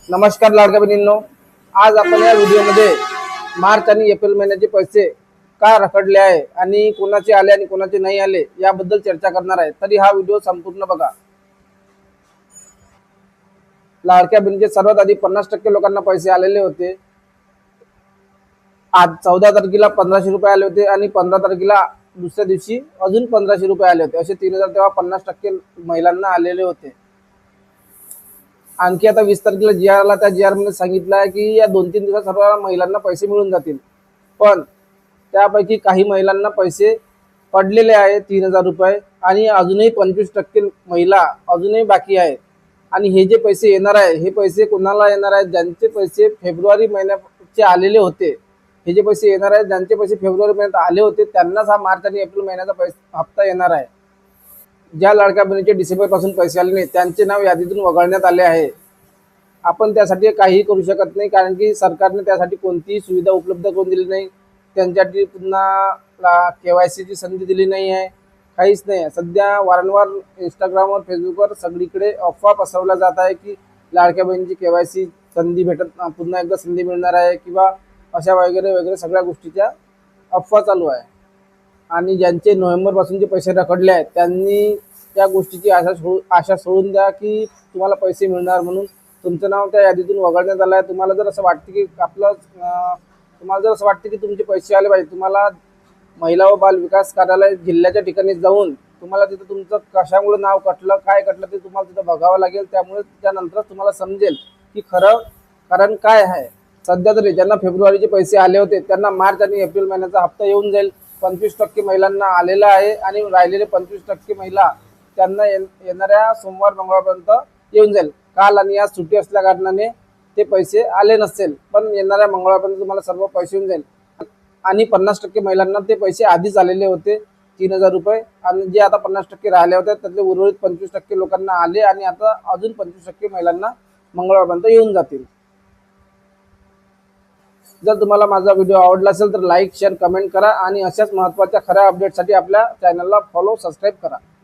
नमस्कार लाडक्या बहिणींनो, आज आपण या व्हिडिओमध्ये मार्च आणि एप्रिल महिन्याचे पैसे का रखडले आहे आणि कोणाचे आले आणि कोणाचे नाही आले याबद्दल चर्चा करणार आहे। तरी हा व्हिडिओ संपूर्ण बघा। लाडक्या बहिणीचे सर्वात आधी 50% लोकांना पैसे आलेले होते। आज 14 तारखेला 1500 रुपये आले होते आणि 15 तारखेला दुसऱ्या दिवशी अजून 1500 रुपये आले होते। असे 3000 तेव्हा 50% महिलांना आलेले होते। आणखी आता 20 तारखेला जी आर आला, त्या जी आर मध्ये सांगितलं आहे की या 2-3 दिवसात सर्व महिलांना पैसे मिळून जातील। पण त्यापैकी काही महिलांना पैसे पडलेले आहे 3000 रुपये आणि अजूनही 25% महिला अजूनही बाकी आहेत। आणि हे जे पैसे येणार आहे, हे पैसे कोणाला येणार आहेत? ज्यांचे पैसे फेब्रुवारी महिन्याचे आलेले होते, हे जे पैसे येणार आहेत, ज्यांचे पैसे फेब्रुवारी महिन्यात आले होते त्यांनाच हा मार्च आणि एप्रिल महिन्याचा हप्ता येणार आहे। ज्या लाडक्या बहिणीचे डिसेंबर पासून पैसे आले नाही त्यांचे नाव यादीतून वगळण्यात आले आहे। आपण त्यासाठी काही करू शकत नाही, कारण की सरकारने त्यासाठी कोणतीही सुविधा उपलब्ध करून दिली नाही। त्यांच्यासाठी पुन्हा KYC ची संधी दिली नाही आहे, काहीच नाही आहे। सध्या वारंवार इंस्टाग्रामवर, फेसबुकवर सगळीकडे अफवा पसरवल्या जात आहे की लाडक्या बहिणीची KYC संधी भेटत, पुन्हा एकदा संधी मिळणार आहे किंवा अशा वगैरे वगैरे सगळ्या गोष्टीच्या अफवा चालू आहे। आणि ज्यांचे नोव्हेंबर पासून जे पैसे रखडले आहेत त्यांनी त्या गोष्टीची आशा सोडून द्या की तुम्हाला पैसे मिळणार म्हणून। तुमचं नाव त्या यादीतून वगळण्यात आलं आहे। तुम्हाला जर असं वाटतं की तुमचे पैसे आले पाहिजे, तुम्हाला महिला व बाल विकास कार्यालय जिल्ह्याच्या ठिकाणी जाऊन तुम्हाला तिथं तुमचं कशामुळे नाव कटलं, काय कटलं ते तुम्हाला तिथं बघावं लागेल। त्यामुळे त्यानंतरच तुम्हाला समजेल की खरं कारण काय आहे। सध्या तरी ज्यांना फेब्रुवारीचे पैसे आले होते त्यांना मार्च आणि एप्रिल महिन्याचा हप्ता येऊन जाईल। 25% महिलांना आलेला आहे आणि राहिलेले 25% महिला त्यांना येणाऱ्या सोमवार मंगळवारपर्यंत येऊन जाईल। काल आणि आज सुट्टी असल्या कारणाने ते पैसे आले नसेल, पण येणाऱ्या मंगळवारपर्यंत तुम्हाला सर्व पैसे येऊन जाईल। आणि 50% महिलांना ते पैसे आधीच आलेले होते 3000 रुपये, आणि जे आता 50% राहिले होते त्यातले उर्वरित 25% लोकांना आले आणि आता अजून 25% महिलांना मंगळवारपर्यंत येऊन जातील। जर तुम्हाला माझा व्हिडिओ आवडला असेल तर लाईक, शेअर, कमेंट करा आणि अशाच महत्त्वाच्या खऱ्या अपडेटसाठी आपल्या चॅनलला फॉलो, सबस्क्राईब करा।